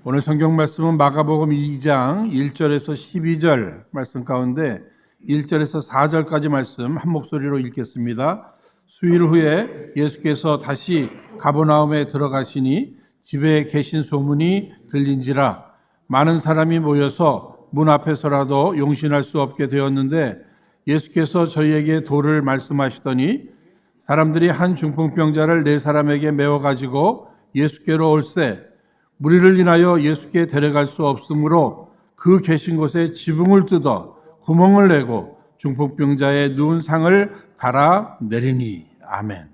오늘 성경 말씀은 마가복음 2장 1절에서 12절 말씀 가운데 1절에서 4절까지 말씀 한 목소리로 읽겠습니다. 수일 후에 예수께서 다시 가버나움에 들어가시니 집에 계신 소문이 들린지라 많은 사람이 모여서 문 앞에서라도 용신할 수 없게 되었는데 예수께서 저희에게 도를 말씀하시더니 사람들이 한 중풍병자를 네 사람에게 메워 가지고 예수께로 올세 무리를 인하여 예수께 데려갈 수 없으므로 그 계신 곳에 지붕을 뜯어 구멍을 내고 중풍병자의 누운 상을 달아 내리니. 아멘.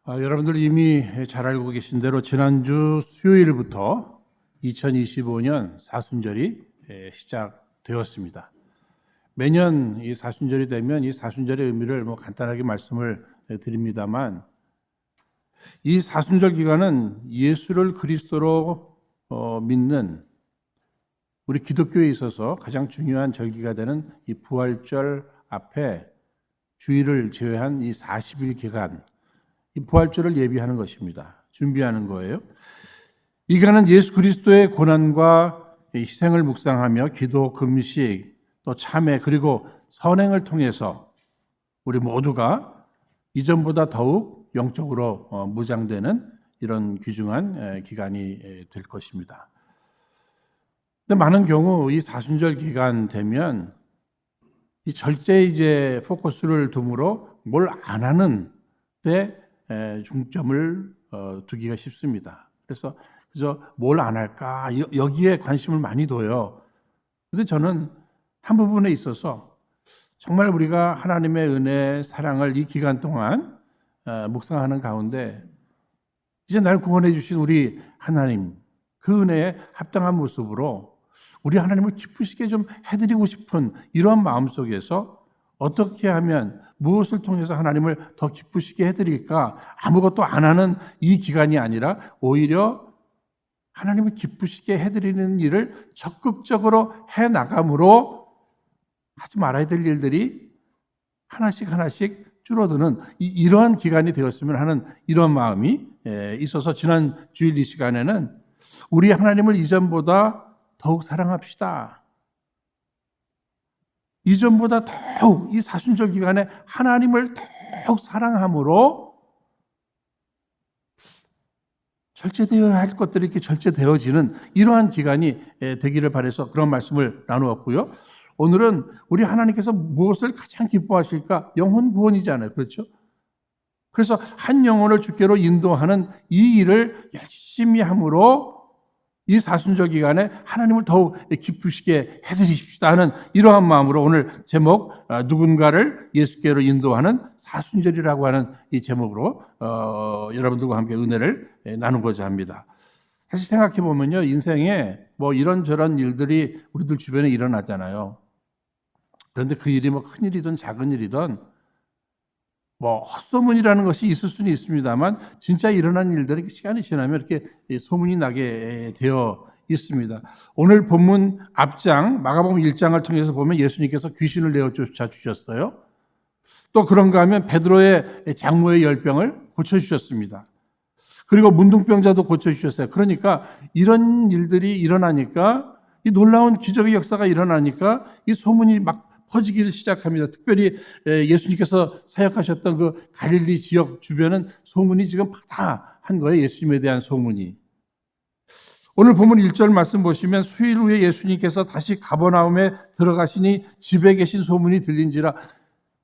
여러분들 이미 잘 알고 계신 대로 지난주 수요일부터 2025년 사순절이 시작되었습니다. 매년 이 사순절이 되면 이 사순절의 의미를 간단하게 말씀을 드립니다만 이 사순절 기간은 예수를 그리스도로 믿는 우리 기독교에 있어서 가장 중요한 절기가 되는 이 부활절 앞에 주일을 제외한 이 40일 기간, 이 부활절을 예비하는 것입니다. 준비하는 거예요. 이 기간은 예수 그리스도의 고난과 희생을 묵상하며 기도, 금식, 또 참회 그리고 선행을 통해서 우리 모두가 이전보다 더욱 영적으로 무장되는 이런 귀중한 기간이 될 것입니다. 근데 많은 경우 이 사순절 기간 되면 이 절제에 이제 포커스를 두므로 뭘 안 하는 데 중점을 두기가 쉽습니다. 그래서 뭘 안 할까 여기에 관심을 많이 둬요. 근데 저는 한 부분에 있어서 정말 우리가 하나님의 은혜, 사랑을 이 기간 동안 묵상하는 가운데 이제 날 구원해 주신 우리 하나님 그 은혜에 합당한 모습으로 우리 하나님을 기쁘시게 좀 해드리고 싶은 이런 마음 속에서 어떻게 하면 무엇을 통해서 하나님을 더 기쁘시게 해드릴까 아무것도 안 하는 이 기간이 아니라 오히려 하나님을 기쁘시게 해드리는 일을 적극적으로 해나감으로 하지 말아야 될 일들이 하나씩 줄어드는 이러한 기간이 되었으면 하는 이런 마음이 있어서 지난 주일 이 시간에는 우리 하나님을 이전보다 더욱 사랑합시다. 이전보다 더욱 이 사순절 기간에 하나님을 더욱 사랑함으로 절제되어야 할 것들이 이렇게 절제되어지는 이러한 기간이 되기를 바라서 그런 말씀을 나누었고요. 오늘은 우리 하나님께서 무엇을 가장 기뻐하실까? 영혼 구원이잖아요. 그렇죠? 그래서 한 영혼을 주께로 인도하는 이 일을 열심히 함으로 이 사순절 기간에 하나님을 더욱 기쁘시게 해드리십시다 하는 이러한 마음으로 오늘 제목 누군가를 예수께로 인도하는 사순절이라고 하는 이 제목으로 여러분들과 함께 은혜를 나누고자 합니다. 사실 생각해 보면요, 인생에 이런저런 일들이 우리들 주변에 일어나잖아요. 그런데 그 일이 큰 일이든 작은 일이든 헛소문이라는 것이 있을 수는 있습니다만 진짜 일어난 일들이 시간이 지나면 이렇게 소문이 나게 되어 있습니다. 오늘 본문 앞장 마가복음 1장을 통해서 보면 예수님께서 귀신을 내어쫓아 주셨어요. 또 그런가 하면 베드로의 장모의 열병을 고쳐주셨습니다. 그리고 문둥병자도 고쳐주셨어요. 그러니까 이런 일들이 일어나니까 이 놀라운 기적의 역사가 일어나니까 이 소문이 막 퍼지기를 시작합니다. 특별히 예수님께서 사역하셨던 그 갈릴리 지역 주변은 소문이 지금 파다한 거예요. 예수님에 대한 소문이. 오늘 본문 1절 말씀 보시면 수일 후에 예수님께서 다시 가버나움에 들어가시니 집에 계신 소문이 들린지라.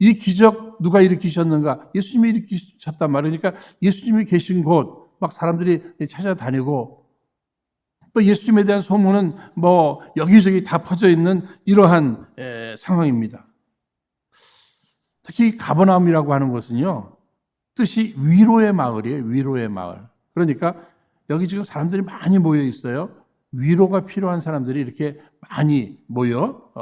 이 기적 누가 일으키셨는가? 예수님이 일으키셨단 말이에요. 그러니까 예수님이 계신 곳 막 사람들이 찾아다니고 또 예수님에 대한 소문은 여기저기 다 퍼져 있는 이러한 상황입니다. 특히 가버나움이라고 하는 것은요, 뜻이 위로의 마을이에요. 위로의 마을. 그러니까 여기 지금 사람들이 많이 모여 있어요. 위로가 필요한 사람들이 이렇게 많이 모여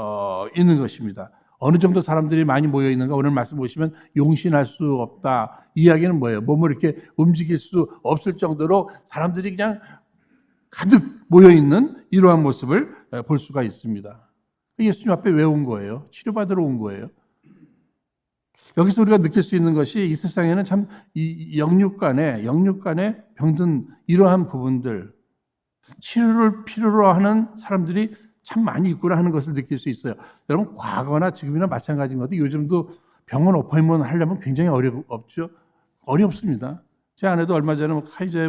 있는 것입니다. 어느 정도 사람들이 많이 모여 있는가? 오늘 말씀 보시면 용신할 수 없다. 이야기는 뭐예요? 몸을 이렇게 움직일 수 없을 정도로 사람들이 그냥 가득 모여있는 이러한 모습을 볼 수가 있습니다. 예수님 앞에 왜 온 거예요? 치료받으러 온 거예요. 여기서 우리가 느낄 수 있는 것이 이 세상에는 참 이 영육 간에 병든 이러한 부분들 치료를 필요로 하는 사람들이 참 많이 있구나 하는 것을 느낄 수 있어요. 여러분, 과거나 지금이나 마찬가지인 것 같아요. 요즘도 병원 어포인트먼트 하려면 굉장히 어렵습니다. 제 아내도 얼마 전에 카이저에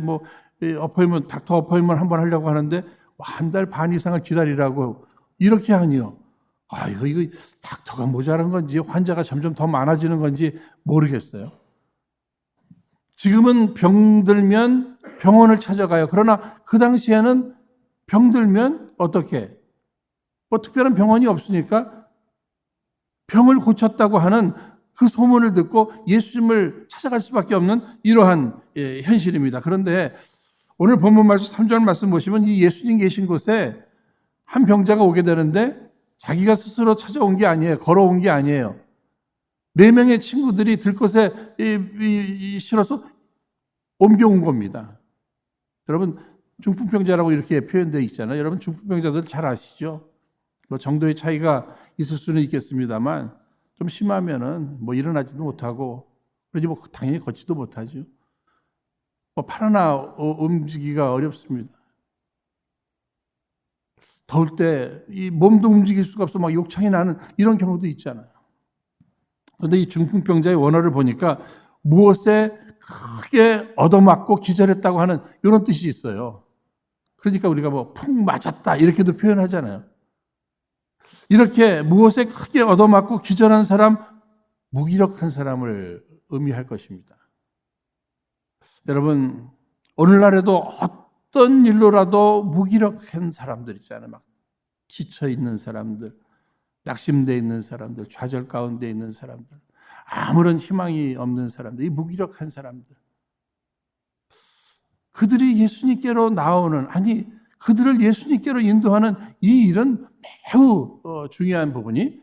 닥터 어포인트먼트 한번 하려고 하는데 한 달 반 이상을 기다리라고 이렇게 하니요. 이거 닥터가 모자란 건지 환자가 점점 더 많아지는 건지 모르겠어요. 지금은 병들면 병원을 찾아가요. 그러나 그 당시에는 병들면 어떻게? 특별한 병원이 없으니까 병을 고쳤다고 하는 그 소문을 듣고 예수님을 찾아갈 수밖에 없는 이러한 현실입니다. 그런데 오늘 본문 말씀 3절 말씀 보시면 이 예수님 계신 곳에 한 병자가 오게 되는데 자기가 스스로 찾아온 게 아니에요. 걸어온 게 아니에요. 4명의 친구들이 들것에 실어서 옮겨온 겁니다. 여러분, 중풍병자라고 이렇게 표현되어 있잖아요. 여러분, 중풍병자들 잘 아시죠? 정도의 차이가 있을 수는 있겠습니다만 좀 심하면은 일어나지도 못하고 그러지 당연히 걷지도 못하죠. 팔 하나 움직이기가 어렵습니다. 더울 때 이 몸도 움직일 수가 없어 막 욕창이 나는 이런 경우도 있잖아요. 그런데 이 중풍병자의 원어를 보니까 무엇에 크게 얻어맞고 기절했다고 하는 이런 뜻이 있어요. 그러니까 우리가 푹 맞았다 이렇게도 표현하잖아요. 이렇게 무엇에 크게 얻어맞고 기절한 사람, 무기력한 사람을 의미할 것입니다. 여러분, 오늘날에도 어떤 일로라도 무기력한 사람들 있잖아요. 막 지쳐있는 사람들, 낙심되어 있는 사람들, 좌절 가운데 있는 사람들, 아무런 희망이 없는 사람들, 이 무기력한 사람들. 그들이 예수님께로 나오는, 그들을 예수님께로 인도하는 이 일은 매우 중요한 부분이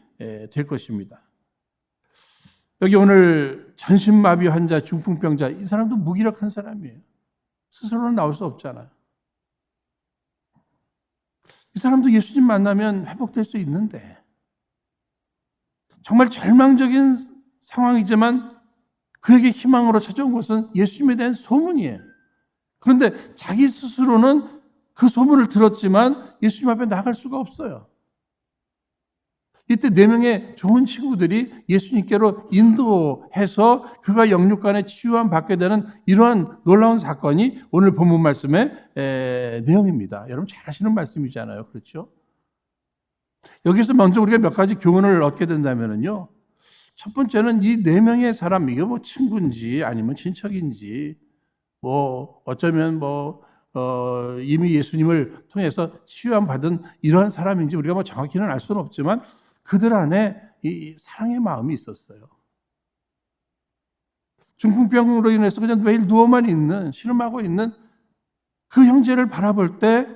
될 것입니다. 여기 오늘 전신마비 환자, 중풍병자, 이 사람도 무기력한 사람이에요. 스스로는 나올 수 없잖아요. 이 사람도 예수님 만나면 회복될 수 있는데 정말 절망적인 상황이지만 그에게 희망으로 찾아온 것은 예수님에 대한 소문이에요. 그런데 자기 스스로는 그 소문을 들었지만 예수님 앞에 나갈 수가 없어요. 이때 4명의 좋은 친구들이 예수님께로 인도해서 그가 영육간에 치유함 받게 되는 이러한 놀라운 사건이 오늘 본문 말씀의 내용입니다. 여러분 잘 아시는 말씀이잖아요. 그렇죠? 여기서 먼저 우리가 몇 가지 교훈을 얻게 된다면요. 첫 번째는 이 4명의 사람, 이게 친구인지 아니면 친척인지 어쩌면 이미 예수님을 통해서 치유함 받은 이러한 사람인지 우리가 정확히는 알 수는 없지만 그들 안에 이 사랑의 마음이 있었어요. 중풍병으로 인해서 그냥 매일 누워만 있는, 신음하고 있는 그 형제를 바라볼 때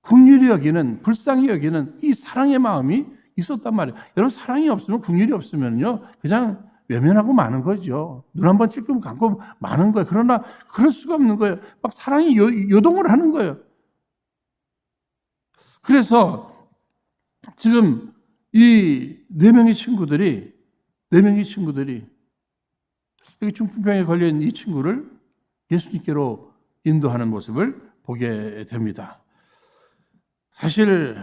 긍휼히 여기는, 불쌍히 여기는 이 사랑의 마음이 있었단 말이에요. 여러분, 사랑이 없으면, 긍휼이 없으면요, 그냥 외면하고 마는 거죠. 눈 한 번 찔끔 감고 마는 거예요. 그러나 그럴 수가 없는 거예요. 막 사랑이 요동을 하는 거예요. 그래서 지금 이 4명의 친구들이 여기 중풍병에 걸린 이 친구를 예수님께로 인도하는 모습을 보게 됩니다. 사실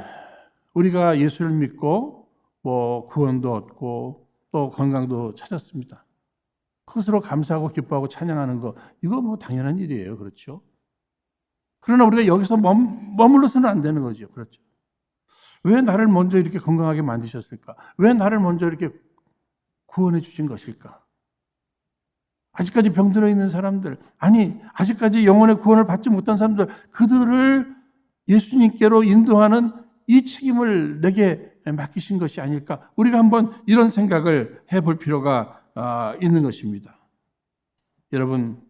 우리가 예수를 믿고 구원도 얻고 또 건강도 찾았습니다. 그것으로 감사하고 기뻐하고 찬양하는 거, 이거 당연한 일이에요. 그렇죠? 그러나 우리가 여기서 머물러서는 안 되는 거죠. 그렇죠? 왜 나를 먼저 이렇게 건강하게 만드셨을까? 왜 나를 먼저 이렇게 구원해 주신 것일까? 아직까지 병들어 있는 사람들, 아직까지 영혼의 구원을 받지 못한 사람들, 그들을 예수님께로 인도하는 이 책임을 내게 맡기신 것이 아닐까? 우리가 한번 이런 생각을 해볼 필요가 있는 것입니다. 여러분,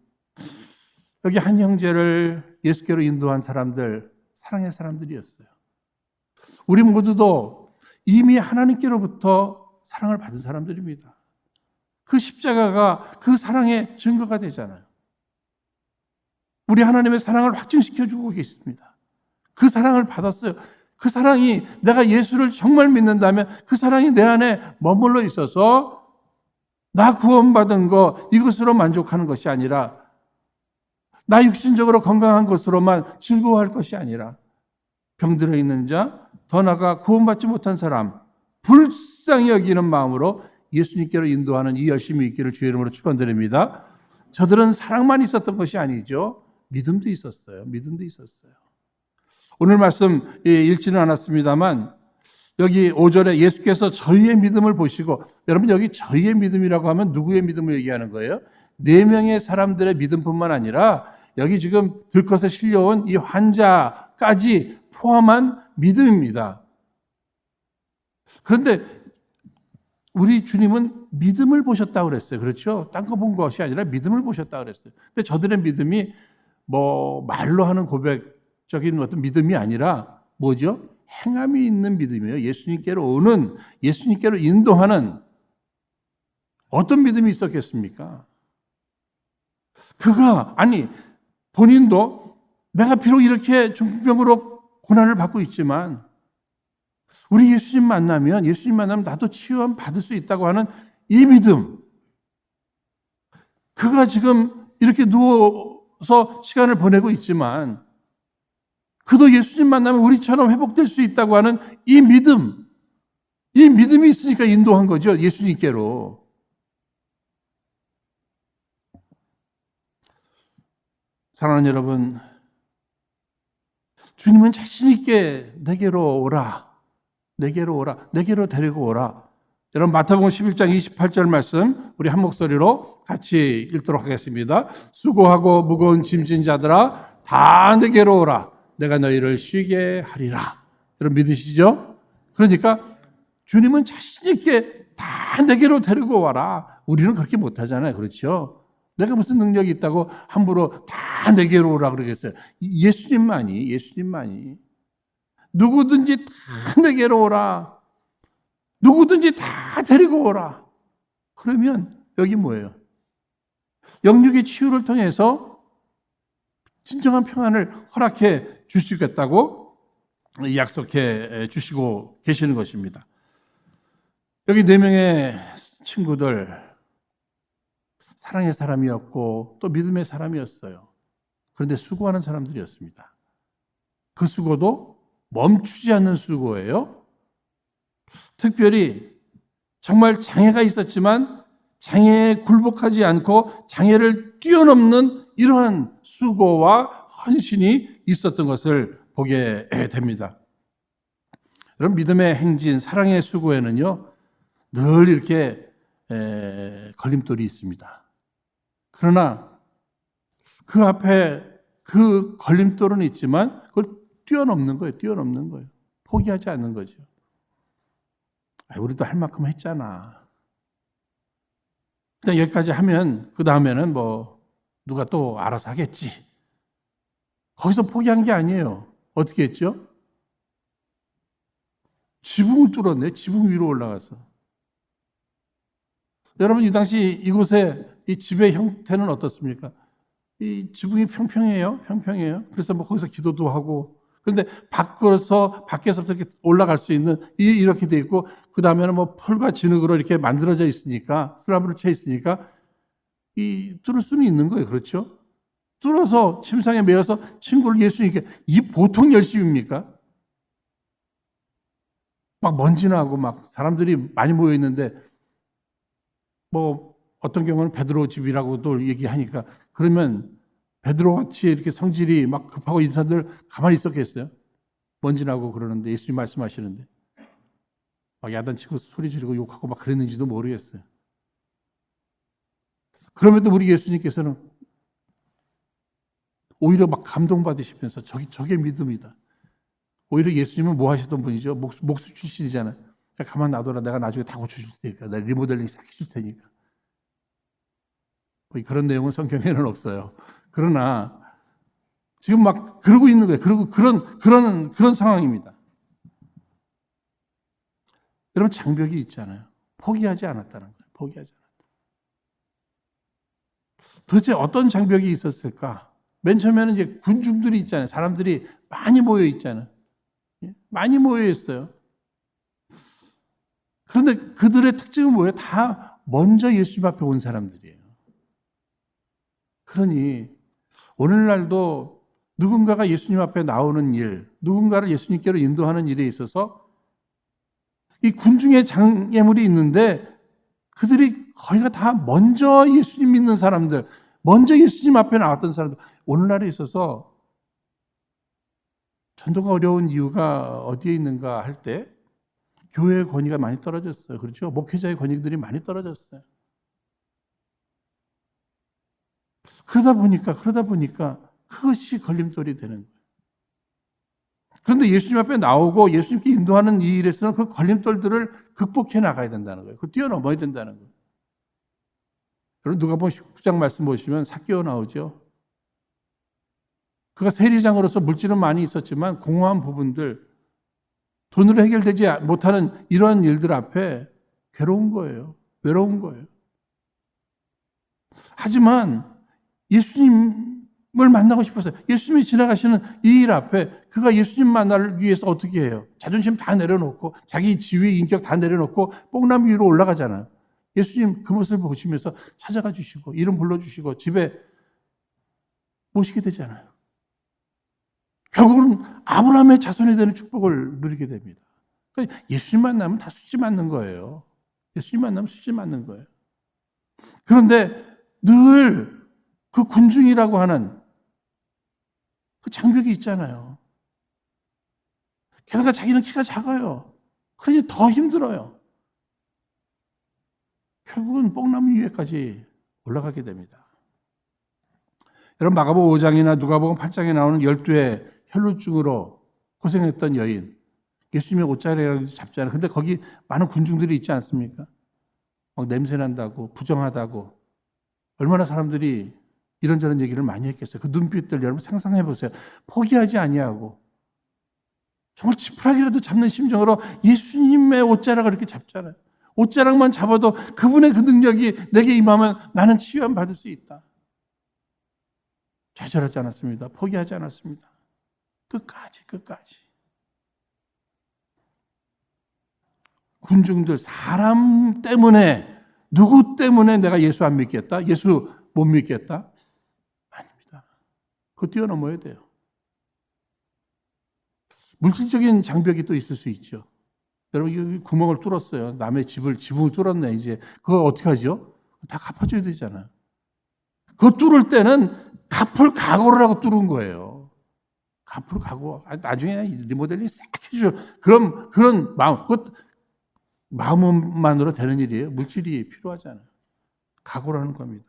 여기 한 형제를 예수께로 인도한 사람들, 사랑의 사람들이었어요. 우리 모두도 이미 하나님께로부터 사랑을 받은 사람들입니다. 그 십자가가 그 사랑의 증거가 되잖아요. 우리 하나님의 사랑을 확증시켜주고 계십니다. 그 사랑을 받았어요. 그 사랑이, 내가 예수를 정말 믿는다면 그 사랑이 내 안에 머물러 있어서 나 구원받은 거 이것으로 만족하는 것이 아니라 나 육신적으로 건강한 것으로만 즐거워할 것이 아니라 병들어 있는 자, 더 나아가 구원받지 못한 사람, 불쌍히 여기는 마음으로 예수님께로 인도하는 이 열심이 있기를 주의 이름으로 축원드립니다. 저들은 사랑만 있었던 것이 아니죠. 믿음도 있었어요. 믿음도 있었어요. 오늘 말씀 읽지는 않았습니다만 여기 5절에 예수께서 저희의 믿음을 보시고, 여러분 여기 저희의 믿음이라고 하면 누구의 믿음을 얘기하는 거예요? 4명의 사람들의 믿음뿐만 아니라 여기 지금 들것에 실려온 이 환자까지 포함한 믿음입니다. 그런데 우리 주님은 믿음을 보셨다고 그랬어요. 그렇죠? 딴 거 본 것이 아니라 믿음을 보셨다고 그랬어요. 근데 저들의 믿음이 뭐 말로 하는 고백적인 어떤 믿음이 아니라 뭐죠? 행함이 있는 믿음이에요. 예수님께로 오는, 예수님께로 인도하는 어떤 믿음이 있었겠습니까? 본인도 내가 비록 이렇게 중풍병으로 고난을 받고 있지만 우리 예수님 만나면 나도 치유함 받을 수 있다고 하는 이 믿음. 그가 지금 이렇게 누워서 시간을 보내고 있지만 그도 예수님 만나면 우리처럼 회복될 수 있다고 하는 이 믿음. 이 믿음이 있으니까 인도한 거죠. 예수님께로. 사랑하는 여러분, 주님은 자신 있게 내게로 오라. 내게로 오라. 내게로 데리고 오라. 여러분 마태복음 11장 28절 말씀 우리 한 목소리로 같이 읽도록 하겠습니다. 수고하고 무거운 짐진 자들아 다 내게로 오라. 내가 너희를 쉬게 하리라. 여러분 믿으시죠? 그러니까 주님은 자신 있게 다 내게로 데리고 와라. 우리는 그렇게 못하잖아요. 그렇죠? 내가 무슨 능력이 있다고 함부로 다 내게로 오라 그러겠어요. 예수님만이. 누구든지 다 내게로 오라. 누구든지 다 데리고 오라. 그러면 여기 뭐예요? 영육의 치유를 통해서 진정한 평안을 허락해 주시겠다고 약속해 주시고 계시는 것입니다. 여기 4명의 친구들, 사랑의 사람이었고 또 믿음의 사람이었어요. 그런데 수고하는 사람들이었습니다. 그 수고도 멈추지 않는 수고예요. 특별히 정말 장애가 있었지만 장애에 굴복하지 않고 장애를 뛰어넘는 이러한 수고와 헌신이 있었던 것을 보게 됩니다. 여러분 믿음의 행진, 사랑의 수고에는요 늘 이렇게 걸림돌이 있습니다. 그러나 그 앞에 그 걸림돌은 있지만 그걸 뛰어넘는 거예요. 포기하지 않는 거죠. 우리도 할 만큼 했잖아. 그냥 여기까지 하면 그 다음에는 뭐 누가 또 알아서 하겠지. 거기서 포기한 게 아니에요. 어떻게 했죠? 지붕을 뚫었네. 지붕 위로 올라가서. 여러분 이 당시 이곳에 이 집의 형태는 어떻습니까? 이 지붕이 평평해요. 그래서 뭐 거기서 기도도 하고. 그런데 밖에서부터 이렇게 올라갈 수 있는 이렇게 돼 있고 그 다음에는 뭐 풀과 진흙으로 이렇게 만들어져 있으니까 슬라브로 쳐 있으니까 이 뚫을 수는 있는 거예요. 그렇죠? 뚫어서 침상에 매어서 친구를 예수님께 이 보통 열심입니까? 막 먼지 나고 막 사람들이 많이 모여 있는데 뭐 어떤 경우는 베드로 집이라고도 얘기하니까 그러면 베드로 같이 이렇게 성질이 막 급하고 이 사람들 가만히 있었겠어요? 먼지 나고 그러는데 예수님 말씀하시는데 막 야단치고 소리 지르고 욕하고 막 그랬는지도 모르겠어요. 그럼에도 우리 예수님께서는 오히려 막 감동받으시면서 저게 믿음이다. 오히려 예수님은 뭐 하시던 분이죠? 목수 출신이잖아요. 가만 놔둬라. 내가 나중에 다 고쳐줄 테니까. 내가 리모델링 싹 해줄 테니까. 그런 내용은 성경에는 없어요. 그러나 지금 막 그러고 있는 거예요. 그리고 그런 상황입니다. 여러분 장벽이 있잖아요. 포기하지 않았다는 거예요. 포기하지 않았다. 도대체 어떤 장벽이 있었을까? 맨 처음에는 이제 군중들이 있잖아요. 사람들이 많이 모여 있잖아요. 많이 모여 있어요. 그런데 그들의 특징은 뭐예요? 다 먼저 예수님 앞에 온 사람들이에요. 그러니 오늘날도 누군가가 예수님 앞에 나오는 일, 누군가를 예수님께로 인도하는 일에 있어서 이 군중의 장애물이 있는데 그들이 거의가 다 먼저 예수님 믿는 사람들, 먼저 예수님 앞에 나왔던 사람들, 오늘날에 있어서 전도가 어려운 이유가 어디에 있는가 할 때 교회의 권위가 많이 떨어졌어요. 그렇죠? 목회자의 권위들이 많이 떨어졌어요. 그러다 보니까 그것이 걸림돌이 되는 거예요. 그런데 예수님 앞에 나오고 예수님께 인도하는 이 일에서는 그 걸림돌들을 극복해 나가야 된다는 거예요. 그 뛰어넘어야 된다는 거예요. 여러분 누가복음 19장 말씀 보시면 삭개오 나오죠. 그가 세리장으로서 물질은 많이 있었지만 공허한 부분들, 돈으로 해결되지 못하는 이러한 일들 앞에 괴로운 거예요. 외로운 거예요. 하지만 예수님을 만나고 싶었어요. 예수님이 지나가시는 이 일 앞에 그가 예수님 만나기 위해서 어떻게 해요? 자존심 다 내려놓고 자기 지위, 인격 다 내려놓고 뽕나무 위로 올라가잖아요. 예수님 그 모습을 보시면서 찾아가 주시고 이름 불러주시고 집에 모시게 되잖아요. 결국은 아브라함의 자손이 되는 축복을 누리게 됩니다. 그러니까 예수님 만나면 다 수지 맞는 거예요. 예수님 만나면 수지 맞는 거예요. 그런데 늘 그 군중이라고 하는 그 장벽이 있잖아요. 게다가 자기는 키가 작아요. 그러니 더 힘들어요. 결국은 뽕나무 위에까지 올라가게 됩니다. 여러분 마가복음 5장이나 누가복음 8장에 나오는 12의 혈루증으로 고생했던 여인, 예수님의 옷자리라고 잡잖아요. 근데 거기 많은 군중들이 있지 않습니까? 막 냄새 난다고, 부정하다고. 얼마나 사람들이 이런저런 얘기를 많이 했겠어요. 그 눈빛들 여러분 상상해 보세요. 포기하지 아니하고 정말 지푸라기라도 잡는 심정으로 예수님의 옷자락을 이렇게 잡잖아요. 옷자락만 잡아도 그분의 그 능력이 내게 임하면 나는 치유함 받을 수 있다. 좌절하지 않았습니다. 포기하지 않았습니다. 끝까지. 군중들, 사람 때문에, 누구 때문에 내가 예수 안 믿겠다? 예수 못 믿겠다? 아닙니다. 그거 뛰어넘어야 돼요. 물질적인 장벽이 또 있을 수 있죠. 여러분, 여기 구멍을 뚫었어요. 남의 지붕을 뚫었네, 이제. 그거 어떻게 하죠? 다 갚아줘야 되잖아요. 그거 뚫을 때는 갚을 각오를 하고 뚫은 거예요. 갚을 각오. 나중에 리모델링 싹 해줘. 그런 마음, 그것 마음만으로 되는 일이에요. 물질이 필요하잖아요. 각오를 하는 겁니다.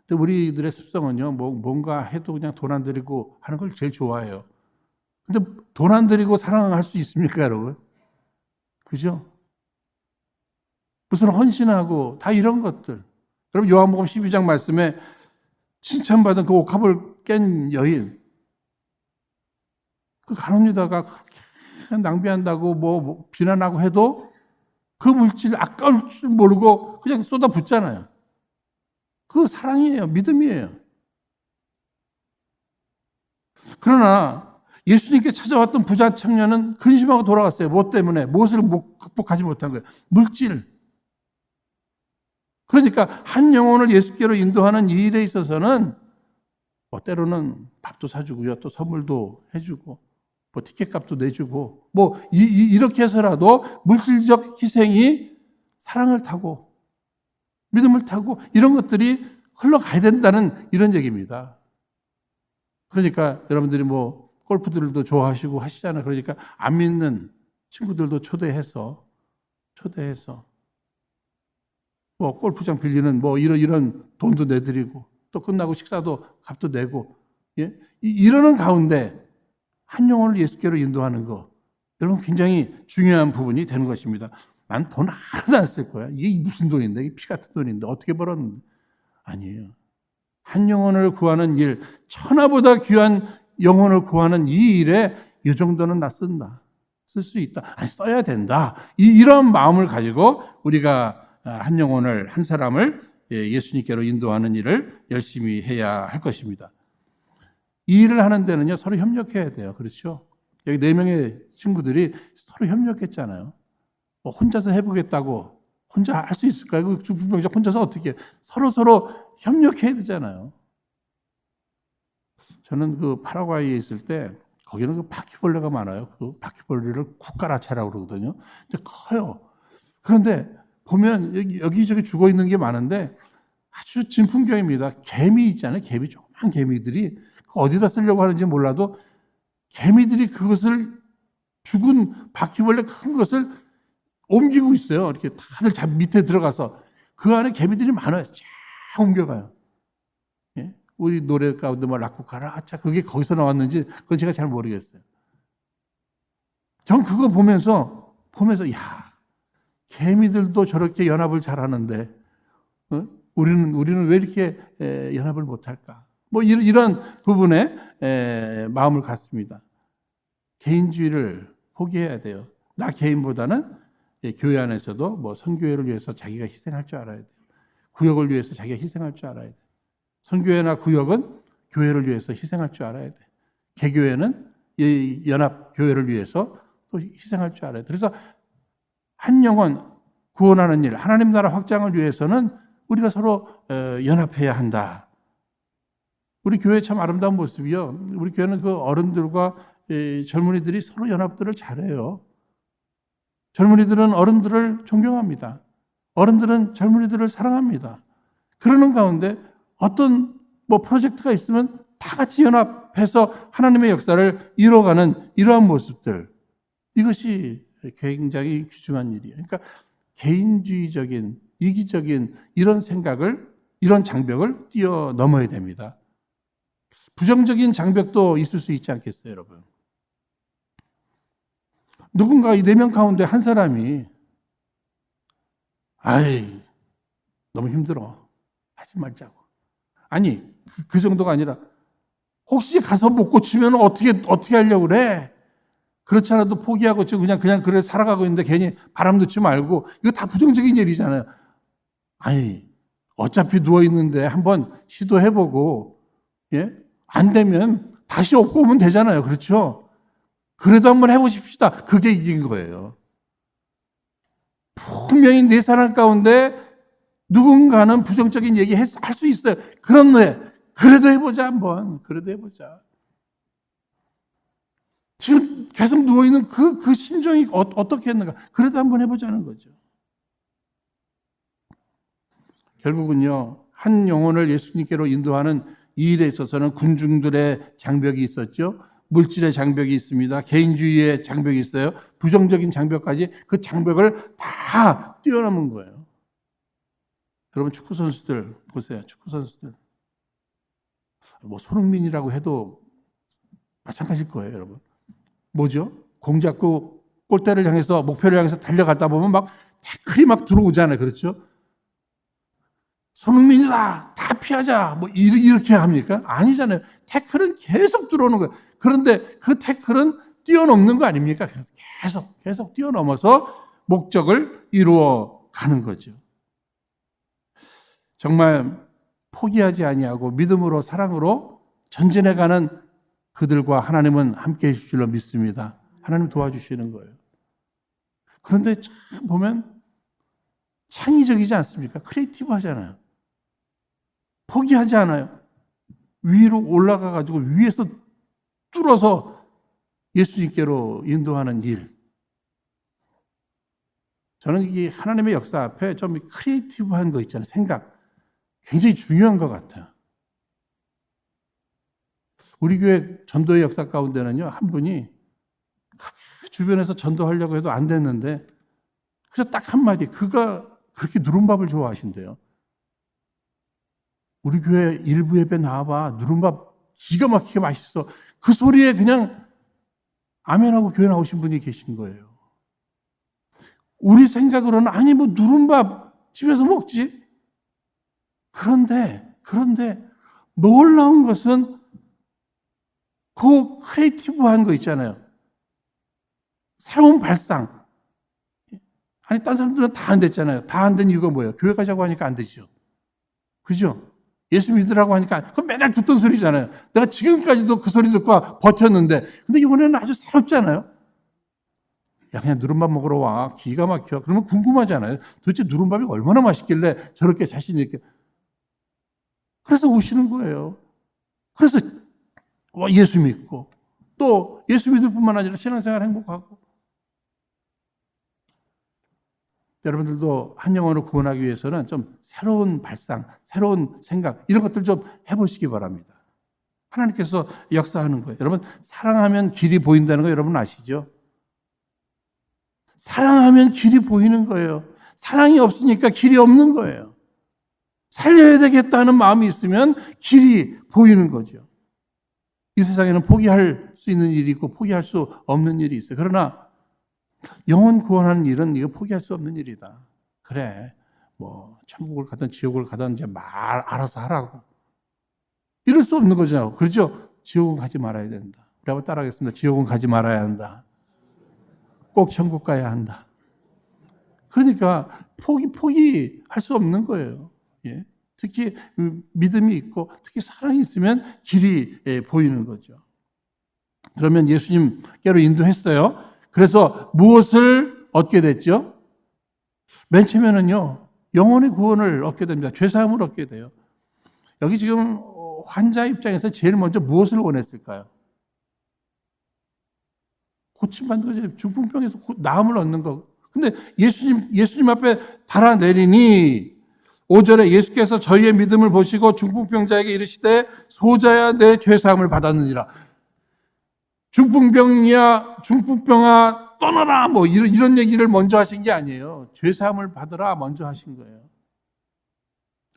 근데 우리들의 습성은요, 뭔가 해도 그냥 돈 안 들이고 하는 걸 제일 좋아해요. 근데 돈 안 들이고 사랑할 수 있습니까, 여러분? 그죠? 무슨 헌신하고 다 이런 것들. 여러분 요한복음 12장 말씀에 칭찬받은 그 옥합을 깬 여인, 그 가룟 유다가 그렇게 낭비한다고 뭐 비난하고 해도 그 물질 아까울 줄 모르고 그냥 쏟아붓잖아요. 그거 사랑이에요. 믿음이에요. 그러나 예수님께 찾아왔던 부자 청년은 근심하고 돌아갔어요. 뭐 때문에? 무엇을 극복하지 못한 거예요? 물질. 그러니까 한 영혼을 예수께로 인도하는 이 일에 있어서는 뭐 때로는 밥도 사주고요. 또 선물도 해주고 뭐 티켓값도 내주고 뭐 이렇게 해서라도 물질적 희생이 사랑을 타고 믿음을 타고 이런 것들이 흘러가야 된다는 이런 얘기입니다. 그러니까 여러분들이 뭐 골프들도 좋아하시고 하시잖아요. 그러니까 안 믿는 친구들도 초대해서 뭐 골프장 빌리는 뭐 이런 돈도 내드리고 또 끝나고 식사도 값도 내고 이러는 가운데 한 영혼을 예수께로 인도하는 거 여러분 굉장히 중요한 부분이 되는 것입니다. 난 돈 하나도 안 쓸 거야. 이게 무슨 돈인데? 이게 피 같은 돈인데 어떻게 벌었는데? 아니에요. 한 영혼을 구하는 일, 천하보다 귀한 영혼을 구하는 이 일에 이 정도는 나 쓴다. 쓸 수 있다. 아니, 써야 된다. 이런 마음을 가지고 우리가 한 영혼을, 한 사람을 예수님께로 인도하는 일을 열심히 해야 할 것입니다. 이 일을 하는 데는요, 서로 협력해야 돼요. 그렇죠? 여기 4명의 친구들이 서로 협력했잖아요. 뭐 혼자서 해보겠다고, 혼자 할 수 있을까요? 그 중풍병자 혼자서 어떻게, 서로 협력해야 되잖아요. 저는 그 파라과이에 있을 때 거기는 그 바퀴벌레가 많아요. 그 바퀴벌레를 국가라차라고 그러거든요. 근데 커요. 그런데 보면 여기저기 죽어 있는 게 많은데 아주 진풍경입니다. 개미 있잖아요. 개미, 조그만 개미들이 어디다 쓰려고 하는지 몰라도 개미들이 그것을 죽은 바퀴벌레 큰 것을 옮기고 있어요. 이렇게 다들 밑에 들어가서 그 안에 개미들이 많아요. 쫙 옮겨가요. 예? 우리 노래 가운데 뭐 라쿠카라 아차 그게 거기서 나왔는지 그건 제가 잘 모르겠어요. 전 그거 보면서 야 개미들도 저렇게 연합을 잘하는데 우리는 왜 이렇게 연합을 못할까? 뭐 이런 부분에 마음을 갖습니다. 개인주의를 포기해야 돼요. 나 개인보다는 교회 안에서도 뭐 선교회를 위해서 자기가 희생할 줄 알아야 돼요. 구역을 위해서 자기가 희생할 줄 알아야 돼요. 선교회나 구역은 교회를 위해서 희생할 줄 알아야 돼요. 개교회는 이 연합 교회를 위해서 또 희생할 줄 알아야 돼요. 그래서 한 영혼 구원하는 일, 하나님 나라 확장을 위해서는 우리가 서로 연합해야 한다. 우리 교회 참 아름다운 모습이요. 우리 교회는 그 어른들과 젊은이들이 서로 연합들을 잘해요. 젊은이들은 어른들을 존경합니다. 어른들은 젊은이들을 사랑합니다. 그러는 가운데 어떤 뭐 프로젝트가 있으면 다 같이 연합해서 하나님의 역사를 이뤄가는 이러한 모습들, 이것이 굉장히 귀중한 일이에요. 그러니까 개인주의적인 이기적인 이런 생각을, 이런 장벽을 뛰어넘어야 됩니다. 부정적인 장벽도 있을 수 있지 않겠어요, 여러분? 누군가 이 4명 가운데 한 사람이 아이 너무 힘들어 하지 말자고. 아니 그 정도가 아니라 혹시 가서 못 고치면 어떻게 하려고 그래? 그렇지 않아도 포기하고 지금 그냥 그래 살아가고 있는데 괜히 바람 넣지 말고. 이거 다 부정적인 일이잖아요. 아니 어차피 누워 있는데 한번 시도해보고 안 되면 다시 업고 오면 되잖아요. 그렇죠? 그래도 한번 해보십시다. 그게 이긴 거예요. 분명히 4사람 가운데 누군가는 부정적인 얘기 할 수 있어요. 그런데 그래도 해보자 한번. 그래도 해보자. 지금 계속 누워있는 그 심정이 어떻게 했는가. 그래도 한번 해보자는 거죠. 결국은요. 한 영혼을 예수님께로 인도하는 이 일에 있어서는 군중들의 장벽이 있었죠. 물질의 장벽이 있습니다. 개인주의의 장벽이 있어요. 부정적인 장벽까지 그 장벽을 다 뛰어넘은 거예요. 여러분 축구 선수들 보세요. 축구 선수들 뭐 손흥민이라고 해도 마찬가지일 거예요, 여러분. 뭐죠? 공 잡고 골대를 향해서 목표를 향해서 달려가다 보면 막 태클이 막 들어오잖아요, 그렇죠? 손흥민이다, 다 피하자, 뭐 이렇게 합니까? 아니잖아요. 태클은 계속 들어오는 거예요. 그런데 그 태클은 뛰어넘는 거 아닙니까? 계속 뛰어넘어서 목적을 이루어 가는 거죠. 정말 포기하지 아니하고 믿음으로 사랑으로 전진해가는 그들과 하나님은 함께해 주실 줄로 믿습니다. 하나님 도와주시는 거예요. 그런데 참 보면 창의적이지 않습니까? 크리에이티브 하잖아요. 포기하지 않아요. 위로 올라가 가지고 위에서 뚫어서 예수님께로 인도하는 일. 저는 이게 하나님의 역사 앞에 좀 크리에이티브한 거 있잖아요. 생각. 굉장히 중요한 것 같아요. 우리 교회 전도의 역사 가운데는요, 한 분이 주변에서 전도하려고 해도 안 됐는데, 그래서 딱 한마디, 그가 그렇게 누른밥을 좋아하신대요. 우리 교회 일부 예배 나와봐. 누른밥 기가 막히게 맛있어. 그 소리에 그냥 아멘하고 교회 나오신 분이 계신 거예요. 우리 생각으로는 아니 뭐 누른밥 집에서 먹지. 그런데 놀라운 것은 그 크리에이티브한 거 있잖아요. 새로운 발상. 아니 딴 사람들은 다 안 됐잖아요. 다 안 된 이유가 뭐예요? 교회 가자고 하니까 안 되죠. 그죠? 예수 믿으라고 하니까 그건 맨날 듣던 소리잖아요. 내가 지금까지도 그 소리 듣고 버텼는데 근데 이번에는 아주 새롭잖아요. 야 그냥 누른밥 먹으러 와. 기가 막혀. 그러면 궁금하잖아요. 도대체 누른밥이 얼마나 맛있길래 저렇게 자신 있게. 그래서 오시는 거예요. 그래서 예수 믿고 또 예수 믿을 뿐만 아니라 신앙생활 행복하고. 여러분들도 한 영혼을 구원하기 위해서는 좀 새로운 발상, 새로운 생각 이런 것들 좀 해보시기 바랍니다. 하나님께서 역사하는 거예요. 여러분, 사랑하면 길이 보인다는 거 여러분 아시죠? 사랑하면 길이 보이는 거예요. 사랑이 없으니까 길이 없는 거예요. 살려야 되겠다는 마음이 있으면 길이 보이는 거죠. 이 세상에는 포기할 수 있는 일이 있고 포기할 수 없는 일이 있어요. 그러나 영혼 구원하는 일은 이거 포기할 수 없는 일이다. 그래, 뭐 천국을 가든 지옥을 가든 이제 알아서 하라고. 이럴 수 없는 거죠. 그렇죠? 지옥은 가지 말아야 된다. 우리 한번 따라하겠습니다. 지옥은 가지 말아야 한다. 꼭 천국 가야 한다. 그러니까 포기할 수 없는 거예요. 예? 특히 믿음이 있고 특히 사랑이 있으면 길이 보이는 거죠. 그러면 예수님께로 인도했어요. 그래서 무엇을 얻게 됐죠? 맨 처음에는요, 영혼의 구원을 얻게 됩니다. 죄사함을 얻게 돼요. 여기 지금 환자 입장에서 제일 먼저 무엇을 원했을까요? 고침받는 거죠. 중풍병에서 나음을 얻는 거. 근데 예수님 앞에 달아내리니 5절에 예수께서 저희의 믿음을 보시고 중풍병자에게 이르시되 소자야 내 죄사함을 받았느니라. 중풍병아 떠나라 뭐 이런 얘기를 먼저 하신 게 아니에요. 죄사함을 받으라 먼저 하신 거예요.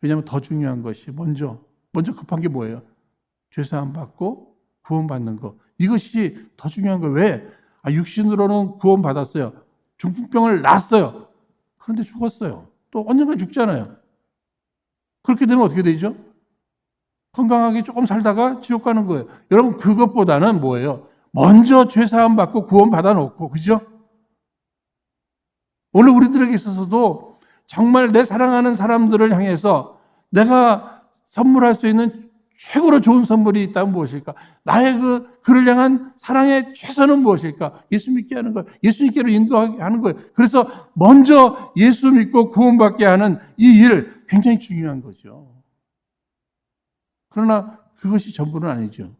왜냐하면 더 중요한 것이 먼저 급한 게 뭐예요? 죄사함 받고 구원받는 거. 이것이 더 중요한 거예요. 왜? 육신으로는 구원받았어요. 중풍병을 낳았어요. 그런데 죽었어요. 또 언젠가 죽잖아요. 그렇게 되면 어떻게 되죠? 건강하게 조금 살다가 지옥 가는 거예요. 여러분, 그것보다는 뭐예요? 먼저 죄사함 받고 구원 받아놓고, 그죠? 오늘 우리들에게 있어서도 정말 내 사랑하는 사람들을 향해서 내가 선물할 수 있는 최고로 좋은 선물이 있다면 무엇일까? 나의 그를 향한 사랑의 최선은 무엇일까? 예수 믿게 하는 거예요. 예수님께로 인도하게 하는 거예요. 그래서 먼저 예수 믿고 구원받게 하는 이 일 굉장히 중요한 거죠. 그러나 그것이 전부는 아니죠.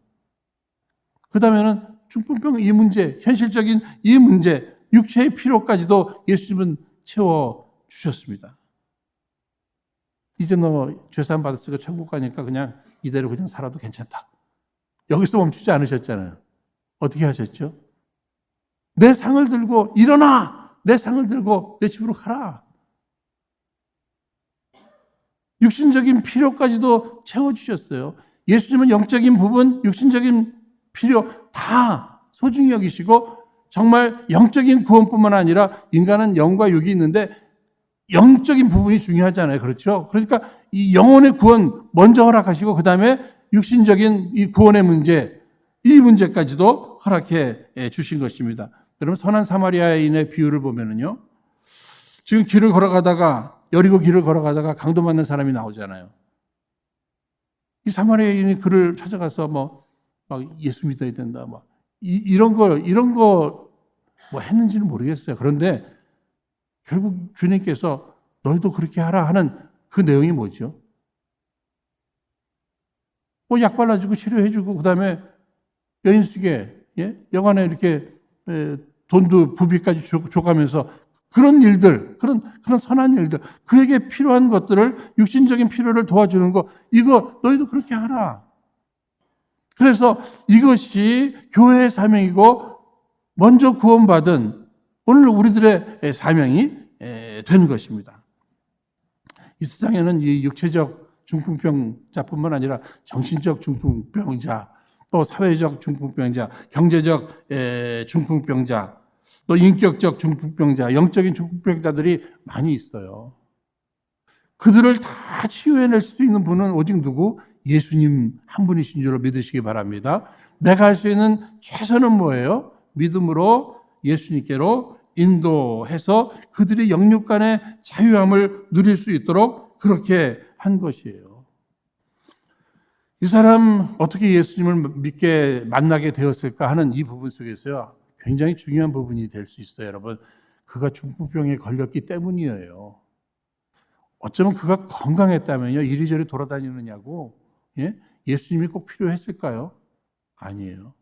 그 다음에는 중풍병 이 문제, 현실적인 이 문제, 육체의 필요까지도 예수님은 채워주셨습니다. 이제 너 죄사함 받았으니까 천국 가니까 그냥 이대로 그냥 살아도 괜찮다. 여기서 멈추지 않으셨잖아요. 어떻게 하셨죠? 내 상을 들고 일어나! 내 상을 들고 내 집으로 가라. 육신적인 필요까지도 채워주셨어요. 예수님은 영적인 부분, 육신적인 필요 다 소중히 여기시고 정말 영적인 구원뿐만 아니라 인간은 영과 육이 있는데 영적인 부분이 중요하잖아요. 그렇죠? 그러니까 이 영혼의 구원 먼저 허락하시고 그 다음에 육신적인 이 구원의 문제, 이 문제까지도 허락해 주신 것입니다. 여러분, 선한 사마리아인의 비유를 보면은요, 지금 길을 걸어가다가 여리고 길을 걸어가다가 강도 맞는 사람이 나오잖아요. 이 사마리아인이 그를 찾아가서 막 예수 믿어야 된다, 이런 거 뭐 했는지는 모르겠어요. 그런데 결국 주님께서 너희도 그렇게 하라 하는 그 내용이 뭐죠? 약 발라주고 치료해주고 그다음에 여인숙에 여관에 이렇게 돈도 부비까지 줘가면서 그런 일들, 그런 선한 일들, 그에게 필요한 것들을 육신적인 필요를 도와주는 거 이거 너희도 그렇게 하라. 그래서 이것이 교회의 사명이고 먼저 구원받은 오늘 우리들의 사명이 되는 것입니다. 이 세상에는 이 육체적 중풍병자뿐만 아니라 정신적 중풍병자, 또 사회적 중풍병자, 경제적 중풍병자, 또 인격적 중풍병자, 영적인 중풍병자들이 많이 있어요. 그들을 다 치유해낼 수 있는 분은 오직 누구? 예수님 한 분이신 줄로 믿으시기 바랍니다. 내가 할 수 있는 최선은 뭐예요? 믿음으로 예수님께로 인도해서 그들이 영육 간의 자유함을 누릴 수 있도록 그렇게 한 것이에요. 이 사람 어떻게 예수님을 믿게 만나게 되었을까 하는 이 부분 속에서요, 굉장히 중요한 부분이 될 수 있어요. 여러분, 그가 중풍병에 걸렸기 때문이에요. 어쩌면 그가 건강했다면요, 이리저리 돌아다니느냐고 예수님이 꼭 필요했을까요? 아니에요.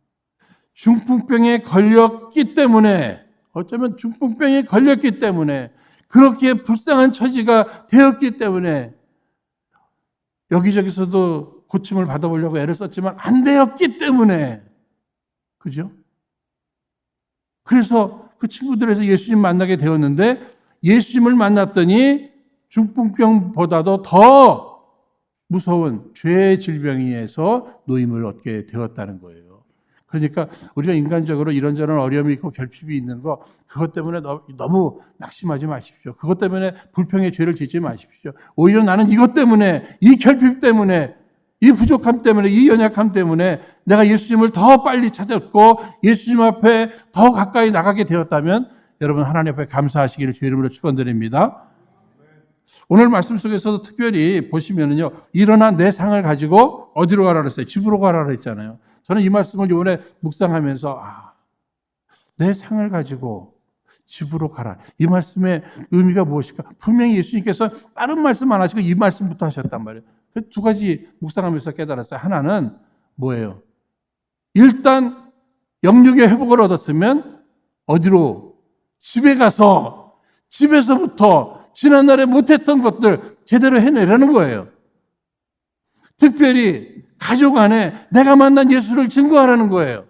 중풍병에 걸렸기 때문에, 어쩌면 중풍병에 걸렸기 때문에, 그렇게 불쌍한 처지가 되었기 때문에 여기저기서도 고침을 받아보려고 애를 썼지만 안 되었기 때문에, 그죠? 그래서 그 친구들에서 예수님 만나게 되었는데, 예수님을 만났더니 중풍병보다도 더 무서운 죄의 질병에서 노임을 얻게 되었다는 거예요. 그러니까 우리가 인간적으로 이런저런 어려움이 있고 결핍이 있는 거, 그것 때문에 너무 낙심하지 마십시오. 그것 때문에 불평의 죄를 짓지 마십시오. 오히려 나는 이것 때문에, 이 결핍 때문에, 이 부족함 때문에, 이 연약함 때문에 내가 예수님을 더 빨리 찾았고 예수님 앞에 더 가까이 나가게 되었다면 여러분 하나님 앞에 감사하시기를 주의 이름으로 축원드립니다. 오늘 말씀 속에서도 특별히 보시면은요, 일어나 내 상을 가지고 어디로 가라 그랬어요? 집으로 가라 그랬잖아요. 저는 이 말씀을 이번에 묵상하면서 내 상을 가지고 집으로 가라. 이 말씀의 의미가 무엇일까? 분명히 예수님께서 다른 말씀 안 하시고 이 말씀부터 하셨단 말이에요. 두 가지 묵상하면서 깨달았어요. 하나는 뭐예요? 일단 영육의 회복을 얻었으면 어디로? 집에 가서 집에서부터 지난날에 못했던 것들 제대로 해내라는 거예요. 특별히 가족 안에 내가 만난 예수를 증거하라는 거예요.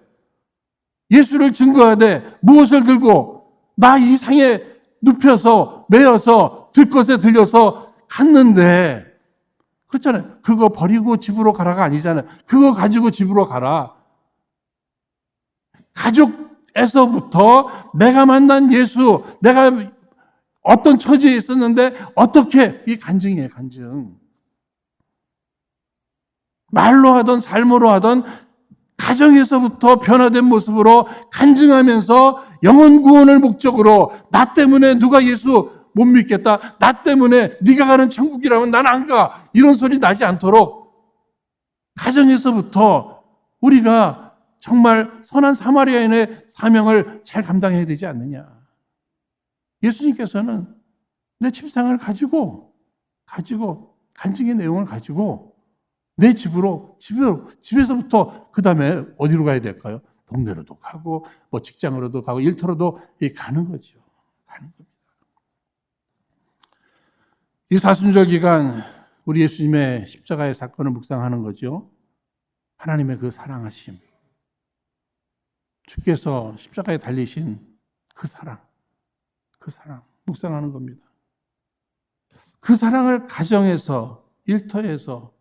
예수를 증거하되 무엇을 들고 나 이 상에 눕혀서 매여서 들것에 들려서 갔는데, 그렇잖아요. 그거 버리고 집으로 가라가 아니잖아요. 그거 가지고 집으로 가라. 가족에서부터 내가 만난 예수, 내가 어떤 처지에 있었는데 어떻게, 이 간증이에요, 간증. 말로 하던 삶으로 하던 가정에서부터 변화된 모습으로 간증하면서 영혼 구원을 목적으로, 나 때문에 누가 예수 못 믿겠다, 나 때문에 네가 가는 천국이라면 난 안 가, 이런 소리 나지 않도록 가정에서부터 우리가 정말 선한 사마리아인의 사명을 잘 감당해야 되지 않느냐. 예수님께서는 내 침상을 가지고 간증의 내용을 가지고 내 집에서부터 그 다음에 어디로 가야 될까요? 동네로도 가고 뭐 직장으로도 가고 일터로도 가는 거죠. 가는 겁니다. 이 사순절 기간 우리 예수님의 십자가의 사건을 묵상하는 거죠. 하나님의 그 사랑하심, 주께서 십자가에 달리신 그 사랑 묵상하는 겁니다. 그 사랑을 가정에서, 일터에서,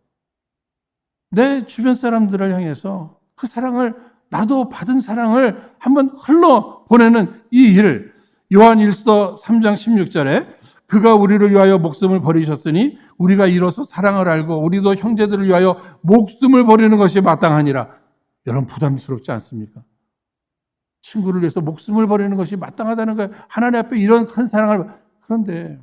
내 주변 사람들을 향해서 그 사랑을, 나도 받은 사랑을 한번 흘러 보내는 이 일, 요한일서 3장 16절에 그가 우리를 위하여 목숨을 버리셨으니 우리가 이로써 사랑을 알고 우리도 형제들을 위하여 목숨을 버리는 것이 마땅하니라. 여러분 부담스럽지 않습니까? 친구를 위해서 목숨을 버리는 것이 마땅하다는 거예요. 하나님 앞에 이런 큰 사랑을. 그런데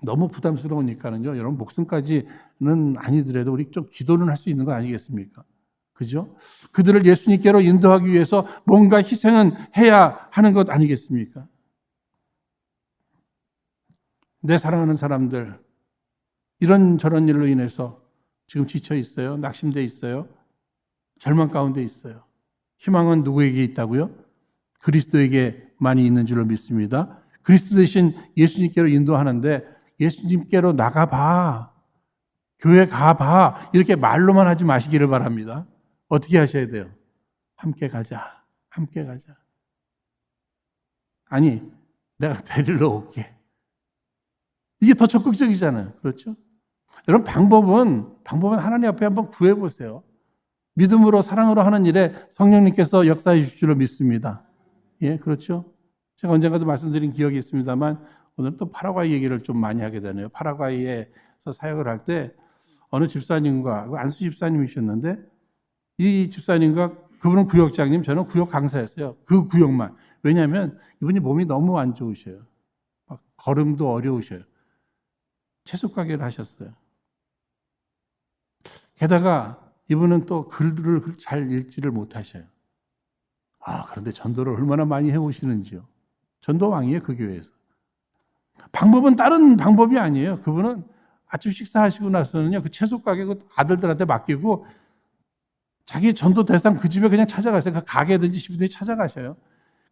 너무 부담스러우니까는요, 여러분 목숨까지는 아니더라도 우리 좀 기도는 할 수 있는 거 아니겠습니까? 그죠? 그들을 예수님께로 인도하기 위해서 뭔가 희생은 해야 하는 것 아니겠습니까? 내 사랑하는 사람들, 이런저런 일로 인해서 지금 지쳐 있어요. 낙심돼 있어요. 절망 가운데 있어요. 희망은 누구에게 있다고요? 그리스도에게 많이 있는 줄로 믿습니다. 그리스도 대신 예수님께로 인도하는데, 예수님께로 나가봐, 교회 가봐, 이렇게 말로만 하지 마시기를 바랍니다. 어떻게 하셔야 돼요? 함께 가자, 함께 가자. 아니, 내가 데리러 올게. 이게 더 적극적이잖아요. 그렇죠? 여러분 방법은 하나님 앞에 한번 구해보세요. 믿음으로 사랑으로 하는 일에 성령님께서 역사해 주실 줄로 믿습니다. 예, 그렇죠? 제가 언젠가도 말씀드린 기억이 있습니다만 오늘 또 파라과이 얘기를 좀 많이 하게 되네요. 파라과이에서 사역을 할 때 어느 집사님과, 안수 집사님이셨는데, 이 집사님과, 그분은 구역장님, 저는 구역 강사였어요. 그 구역만. 왜냐하면 이분이 몸이 너무 안 좋으셔요. 막 걸음도 어려우셔요. 채소 가게를 하셨어요. 게다가 이분은 또 글을 잘 읽지를 못하셔요. 그런데 전도를 얼마나 많이 해오시는지요. 전도왕이에요, 그 교회에서. 방법은 다른 방법이 아니에요. 그분은 아침 식사하시고 나서는요, 그 채소 가게 그 아들들한테 맡기고 자기 전도 대상 그 집에 그냥 찾아가세요. 그 가게든지 집이든지 찾아가셔요.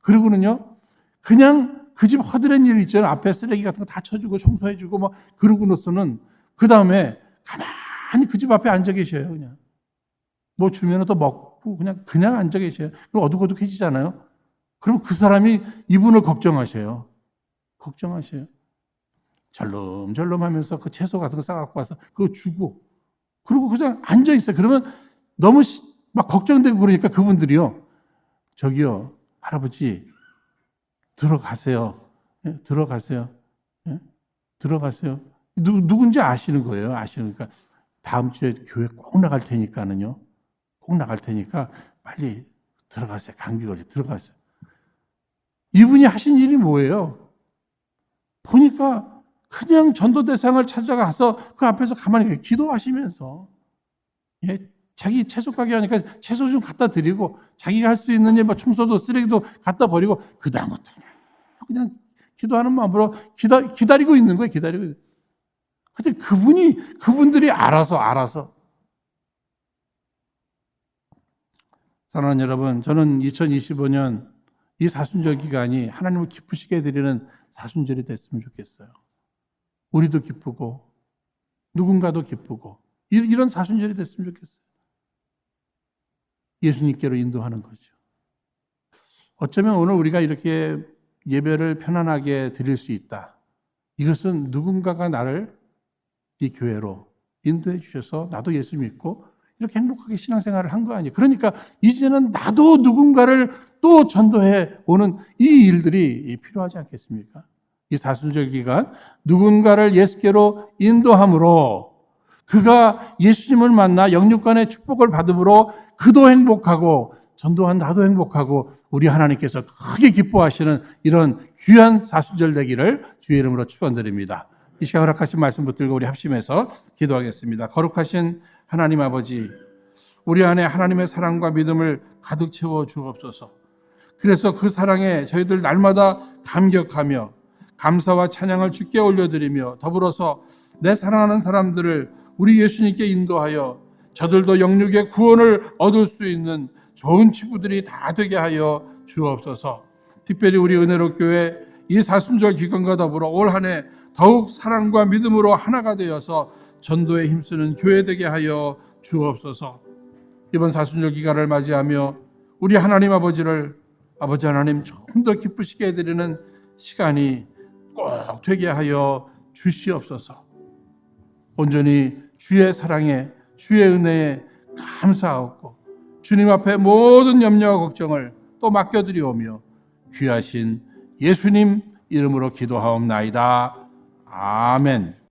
그리고는요, 그냥 그 집 허드렛 일 있잖아요. 앞에 쓰레기 같은 거 다 쳐주고 청소해주고 막 그러고 나서는 그 다음에 가만히 그 집 앞에 앉아 계셔요. 그냥 뭐 주면 또 먹고 그냥 앉아 계셔요. 그럼 어둑어둑해지잖아요. 그럼 그 사람이 이분을 걱정하셔요. 걱정하셔요. 절름절름하면서 그 채소 같은 거 싸갖고 와서 그거 주고 그리고 그냥 앉아 있어요. 그러면 너무 막 걱정되고 그러니까 그분들이요. 저기요, 할아버지 들어가세요. 예, 들어가세요. 예? 들어가세요. 누군지 아시는 거예요. 아시는 거니까 다음 주에 교회 꼭 나갈 테니까는요. 꼭 나갈 테니까 빨리 들어가세요. 감기 걸려 들어가세요. 이분이 하신 일이 뭐예요? 보니까 그냥 전도 대상을 찾아가서 그 앞에서 가만히 기도하시면서 예, 자기 채소 가게 하니까 채소 좀 갖다 드리고 자기가 할 수 있는 일, 뭐 청소도 쓰레기도 갖다 버리고 그 다음부터 그냥 기도하는 마음으로 기다리고 있는 거예요. 기다리고 있는. 근데 그분들이 알아서 사랑하는 여러분, 저는 2025년 이 사순절 기간이 하나님을 기쁘시게 해드리는 사순절이 됐으면 좋겠어요. 우리도 기쁘고 누군가도 기쁘고 이런 사순절이 됐으면 좋겠어요. 예수님께로 인도하는 거죠. 어쩌면 오늘 우리가 이렇게 예배를 편안하게 드릴 수 있다. 이것은 누군가가 나를 이 교회로 인도해 주셔서 나도 예수 믿고 이렇게 행복하게 신앙생활을 한 거 아니에요. 그러니까 이제는 나도 누군가를 또 전도해 오는 이 일들이 필요하지 않겠습니까? 이 사순절 기간 누군가를 예수께로 인도함으로 그가 예수님을 만나 영육간의 축복을 받음으로 그도 행복하고 전도한 나도 행복하고 우리 하나님께서 크게 기뻐하시는 이런 귀한 사순절 되기를 주의 이름으로 축원드립니다. 이 시간 허락하신 말씀 붙들고 우리 합심해서 기도하겠습니다. 거룩하신 하나님 아버지, 우리 안에 하나님의 사랑과 믿음을 가득 채워 주옵소서. 그래서 그 사랑에 저희들 날마다 감격하며 감사와 찬양을 주께 올려드리며 더불어서 내 사랑하는 사람들을 우리 예수님께 인도하여 저들도 영육의 구원을 얻을 수 있는 좋은 친구들이 다 되게 하여 주옵소서. 특별히 우리 은혜로 교회 이 사순절 기간과 더불어 올 한 해 더욱 사랑과 믿음으로 하나가 되어서 전도에 힘쓰는 교회 되게 하여 주옵소서. 이번 사순절 기간을 맞이하며 우리 하나님 아버지를 아버지 하나님 좀 더 기쁘시게 해드리는 시간이 꼭 되게 하여 주시옵소서. 온전히 주의 사랑에 주의 은혜에 감사하고 주님 앞에 모든 염려와 걱정을 또 맡겨드리오며 귀하신 예수님 이름으로 기도하옵나이다. 아멘.